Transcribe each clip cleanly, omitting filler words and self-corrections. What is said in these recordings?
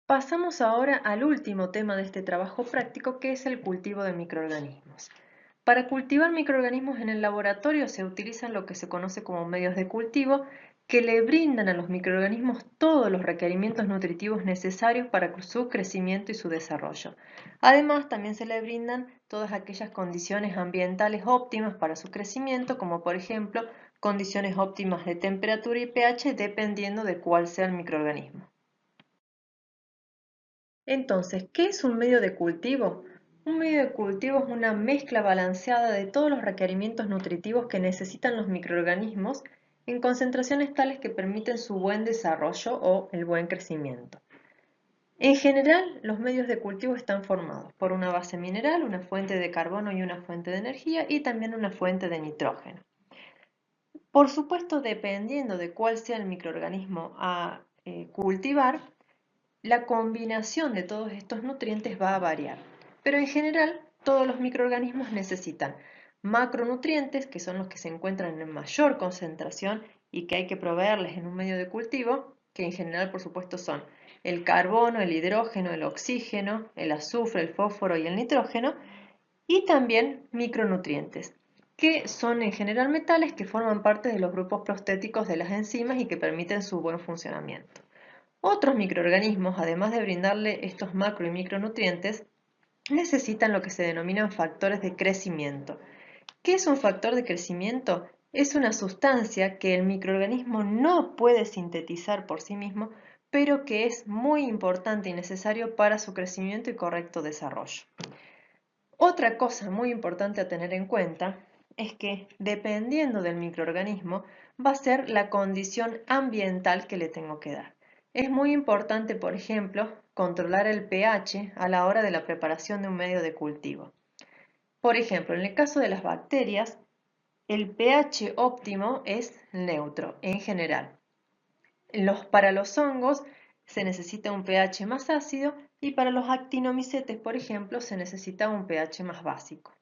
Pasamos ahora al último tema de este trabajo práctico, que es el cultivo de microorganismos. Para cultivar microorganismos en el laboratorio se utilizan lo que se conoce como medios de cultivo, que le brindan a los microorganismos todos los requerimientos nutritivos necesarios para su crecimiento y su desarrollo. Además, también se le brindan todas aquellas condiciones ambientales óptimas para su crecimiento, como por ejemplo condiciones óptimas de temperatura y pH, dependiendo de cuál sea el microorganismo. Entonces, ¿qué es un medio de cultivo? Un medio de cultivo es una mezcla balanceada de todos los requerimientos nutritivos que necesitan los microorganismos en concentraciones tales que permiten su buen desarrollo o el buen crecimiento. En general, los medios de cultivo están formados por una base mineral, una fuente de carbono y una fuente de energía y también una fuente de nitrógeno. Por supuesto, dependiendo de cuál sea el microorganismo a cultivar, la combinación de todos estos nutrientes va a variar, pero en general todos los microorganismos necesitan macronutrientes, que son los que se encuentran en mayor concentración y que hay que proveerles en un medio de cultivo, que en general por supuesto son el carbono, el hidrógeno, el oxígeno, el azufre, el fósforo y el nitrógeno, y también micronutrientes, que son en general metales que forman parte de los grupos prostéticos de las enzimas y que permiten su buen funcionamiento. Otros microorganismos, además de brindarle estos macro y micronutrientes, necesitan lo que se denominan factores de crecimiento. ¿Qué es un factor de crecimiento? Es una sustancia que el microorganismo no puede sintetizar por sí mismo, pero que es muy importante y necesario para su crecimiento y correcto desarrollo. Otra cosa muy importante a tener en cuenta es que, dependiendo del microorganismo, va a ser la condición ambiental que le tengo que dar. Es muy importante, por ejemplo, controlar el pH a la hora de la preparación de un medio de cultivo. Por ejemplo, en el caso de las bacterias, el pH óptimo es neutro en general. Para los hongos se necesita un pH más ácido y para los actinomicetes, por ejemplo, se necesita un pH más básico.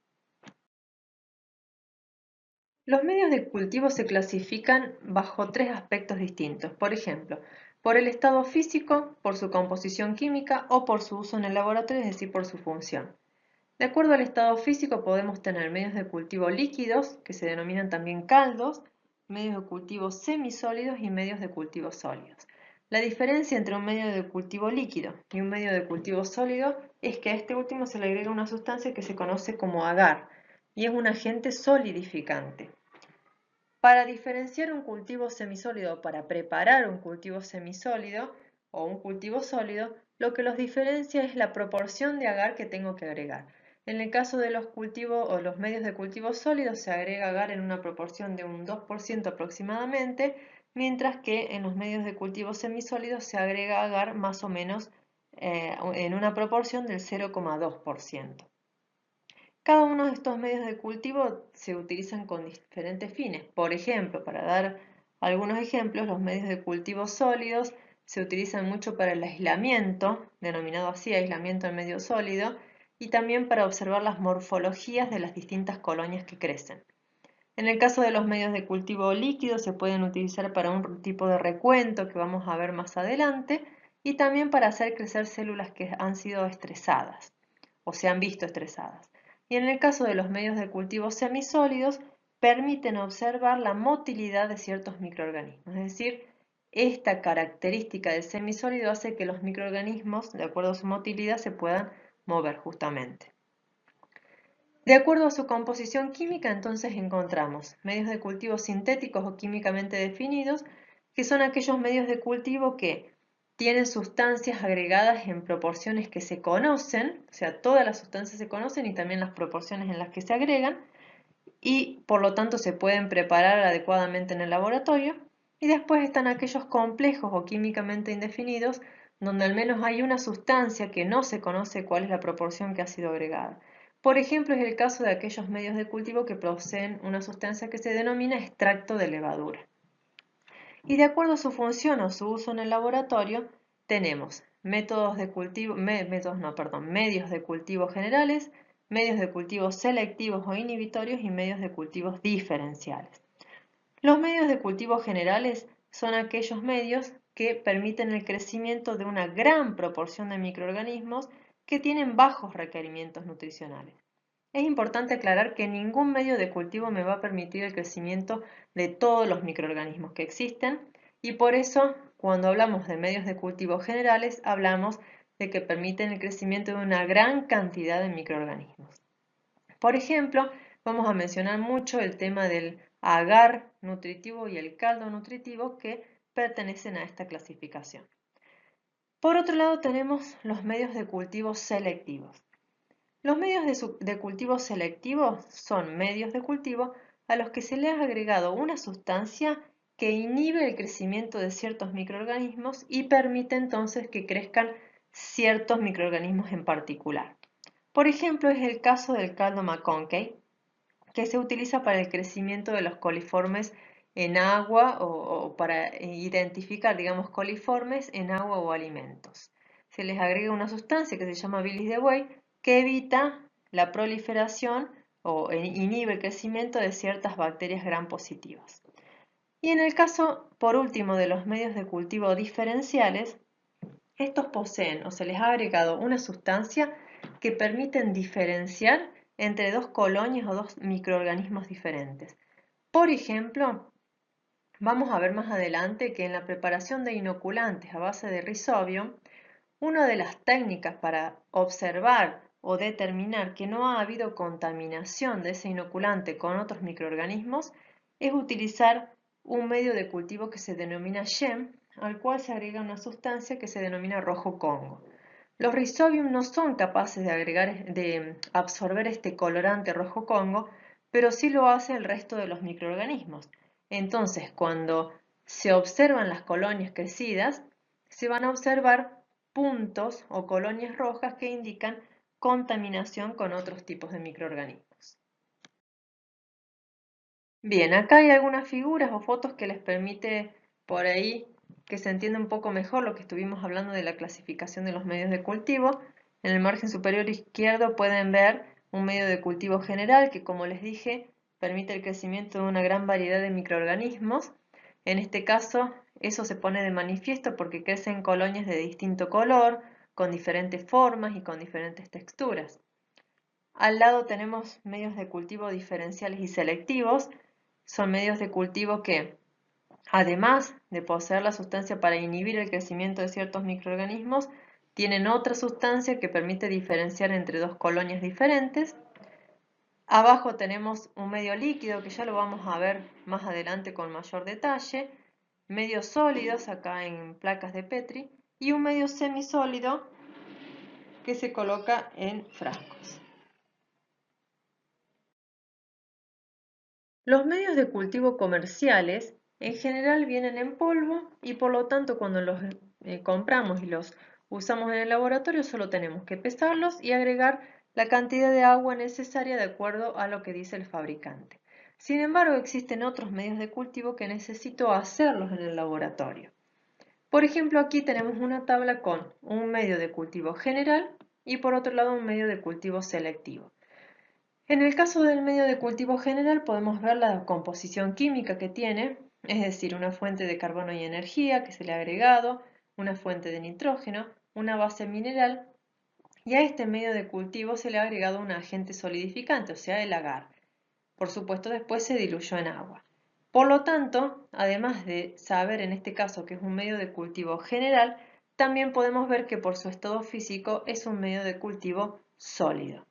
Los medios de cultivo se clasifican bajo tres aspectos distintos, por ejemplo, por el estado físico, por su composición química o por su uso en el laboratorio, es decir, por su función. De acuerdo al estado físico podemos tener medios de cultivo líquidos, que se denominan también caldos, medios de cultivo semisólidos y medios de cultivo sólidos. La diferencia entre un medio de cultivo líquido y un medio de cultivo sólido es que a este último se le agrega una sustancia que se conoce como agar y es un agente solidificante. Para diferenciar un cultivo semisólido, para preparar un cultivo semisólido o un cultivo sólido, lo que los diferencia es la proporción de agar que tengo que agregar. En el caso de los cultivos o los medios de cultivo sólidos se agrega agar en una proporción de un 2% aproximadamente, mientras que en los medios de cultivo semisólidos se agrega agar más o menos en una proporción del 0,2%. Cada uno de estos medios de cultivo se utilizan con diferentes fines. Por ejemplo, para dar algunos ejemplos, los medios de cultivo sólidos se utilizan mucho para el aislamiento, denominado así aislamiento en medio sólido, y también para observar las morfologías de las distintas colonias que crecen. En el caso de los medios de cultivo líquidos se pueden utilizar para un tipo de recuento que vamos a ver más adelante y también para hacer crecer células que han sido estresadas o se han visto estresadas. Y en el caso de los medios de cultivo semisólidos, permiten observar la motilidad de ciertos microorganismos. Es decir, esta característica del semisólido hace que los microorganismos, de acuerdo a su motilidad, se puedan mover justamente. De acuerdo a su composición química, entonces encontramos medios de cultivo sintéticos o químicamente definidos, que son aquellos medios de cultivo que tienen sustancias agregadas en proporciones que se conocen, o sea, todas las sustancias se conocen y también las proporciones en las que se agregan, y por lo tanto se pueden preparar adecuadamente en el laboratorio. Y después están aquellos complejos o químicamente indefinidos, donde al menos hay una sustancia que no se conoce cuál es la proporción que ha sido agregada. Por ejemplo, es el caso de aquellos medios de cultivo que poseen una sustancia que se denomina extracto de levadura. Y de acuerdo a su función o su uso en el laboratorio, tenemos medios de cultivo generales, medios de cultivo selectivos o inhibitorios y medios de cultivos diferenciales. Los medios de cultivo generales son aquellos medios que permiten el crecimiento de una gran proporción de microorganismos que tienen bajos requerimientos nutricionales. Es importante aclarar que ningún medio de cultivo me va a permitir el crecimiento de todos los microorganismos que existen y por eso cuando hablamos de medios de cultivo generales hablamos de que permiten el crecimiento de una gran cantidad de microorganismos. Por ejemplo, vamos a mencionar mucho el tema del agar nutritivo y el caldo nutritivo que pertenecen a esta clasificación. Por otro lado tenemos los medios de cultivo selectivos. Los medios de cultivo selectivo son medios de cultivo a los que se le ha agregado una sustancia que inhibe el crecimiento de ciertos microorganismos y permite entonces que crezcan ciertos microorganismos en particular. Por ejemplo, es el caso del caldo McConkey, que se utiliza para el crecimiento de los coliformes en agua o para identificar, digamos, coliformes en agua o alimentos. Se les agrega una sustancia que se llama bilis de buey que evita la proliferación o inhibe el crecimiento de ciertas bacterias gram positivas. Y en el caso, por último, de los medios de cultivo diferenciales, estos poseen o se les ha agregado una sustancia que permiten diferenciar entre dos colonias o dos microorganismos diferentes. Por ejemplo, vamos a ver más adelante que en la preparación de inoculantes a base de Rhizobium, una de las técnicas para observar o determinar que no ha habido contaminación de ese inoculante con otros microorganismos es utilizar un medio de cultivo que se denomina SHEM, al cual se agrega una sustancia que se denomina rojo Congo. Los Rhizobium no son capaces de absorber este colorante rojo Congo, pero sí lo hace el resto de los microorganismos. Entonces, cuando se observan las colonias crecidas, se van a observar puntos o colonias rojas que indican contaminación con otros tipos de microorganismos. Bien, acá hay algunas figuras o fotos que les permite por ahí que se entienda un poco mejor lo que estuvimos hablando de la clasificación de los medios de cultivo. En el margen superior izquierdo pueden ver un medio de cultivo general que, como les dije, permite el crecimiento de una gran variedad de microorganismos. En este caso, eso se pone de manifiesto porque crecen colonias de distinto color, con diferentes formas y con diferentes texturas. Al lado tenemos medios de cultivo diferenciales y selectivos. Son medios de cultivo que, además de poseer la sustancia para inhibir el crecimiento de ciertos microorganismos, tienen otra sustancia que permite diferenciar entre dos colonias diferentes. Abajo tenemos un medio líquido que ya lo vamos a ver más adelante con mayor detalle, medios sólidos acá en placas de Petri y un medio semisólido que se coloca en frascos. Los medios de cultivo comerciales en general vienen en polvo y por lo tanto cuando los compramos y los usamos en el laboratorio solo tenemos que pesarlos y agregar la cantidad de agua necesaria de acuerdo a lo que dice el fabricante. Sin embargo, existen otros medios de cultivo que necesito hacerlos en el laboratorio. Por ejemplo, aquí tenemos una tabla con un medio de cultivo general y por otro lado un medio de cultivo selectivo. En el caso del medio de cultivo general podemos ver la composición química que tiene, es decir, una fuente de carbono y energía que se le ha agregado, una fuente de nitrógeno, una base mineral y a este medio de cultivo se le ha agregado un agente solidificante, o sea, el agar. Por supuesto, después se diluyó en agua. Por lo tanto, además de saber en este caso que es un medio de cultivo general, también podemos ver que por su estado físico es un medio de cultivo sólido.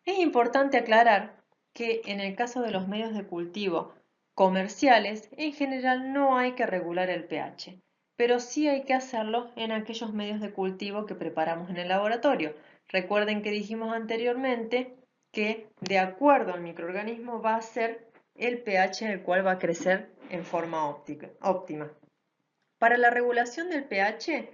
Es importante aclarar que en el caso de los medios de cultivo comerciales, en general no hay que regular el pH, pero sí hay que hacerlo en aquellos medios de cultivo que preparamos en el laboratorio. Recuerden que dijimos anteriormente que de acuerdo al microorganismo va a ser el pH en el cual va a crecer en forma óptima. Para la regulación del pH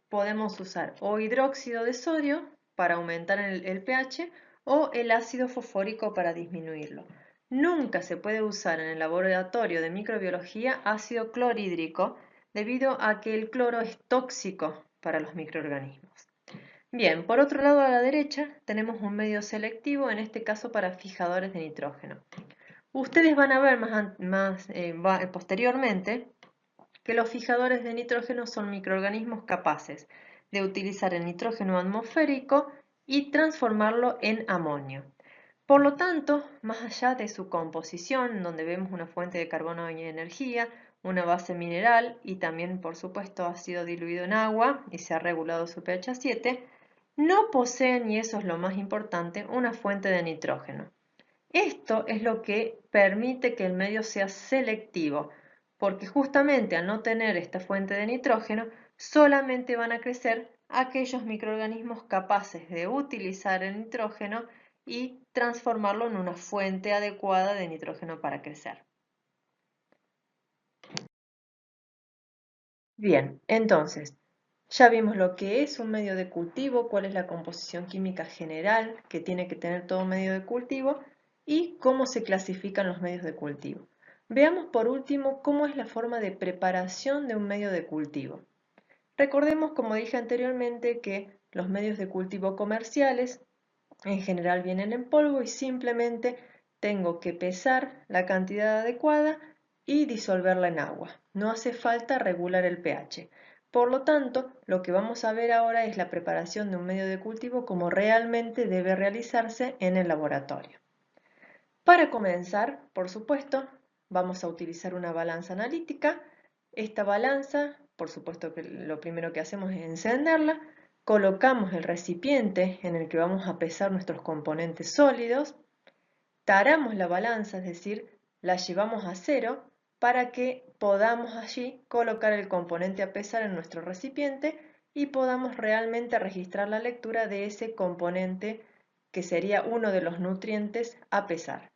podemos usar o hidróxido de sodio para aumentar el pH o el ácido fosfórico para disminuirlo. Nunca se puede usar en el laboratorio de microbiología ácido clorhídrico debido a que el cloro es tóxico para los microorganismos. Bien, por otro lado a la derecha tenemos un medio selectivo, en este caso para fijadores de nitrógeno. Ustedes van a ver posteriormente que los fijadores de nitrógeno son microorganismos capaces de utilizar el nitrógeno atmosférico y transformarlo en amonio. Por lo tanto, más allá de su composición, donde vemos una fuente de carbono y energía, una base mineral y también, por supuesto, ha sido diluido en agua y se ha regulado su pH a 7, no poseen, y eso es lo más importante, una fuente de nitrógeno. Esto es lo que permite que el medio sea selectivo, porque justamente al no tener esta fuente de nitrógeno, solamente van a crecer aquellos microorganismos capaces de utilizar el nitrógeno y transformarlo en una fuente adecuada de nitrógeno para crecer. Bien, entonces, ya vimos lo que es un medio de cultivo, cuál es la composición química general que tiene que tener todo medio de cultivo y cómo se clasifican los medios de cultivo. Veamos por último cómo es la forma de preparación de un medio de cultivo. Recordemos, como dije anteriormente, que los medios de cultivo comerciales en general vienen en polvo y simplemente tengo que pesar la cantidad adecuada y disolverla en agua. No hace falta regular el pH. Por lo tanto, lo que vamos a ver ahora es la preparación de un medio de cultivo como realmente debe realizarse en el laboratorio. Para comenzar, por supuesto, vamos a utilizar una balanza analítica. Esta balanza, por supuesto que lo primero que hacemos es encenderla, colocamos el recipiente en el que vamos a pesar nuestros componentes sólidos, taramos la balanza, es decir, la llevamos a cero para que podamos allí colocar el componente a pesar en nuestro recipiente y podamos realmente registrar la lectura de ese componente que sería uno de los nutrientes a pesar.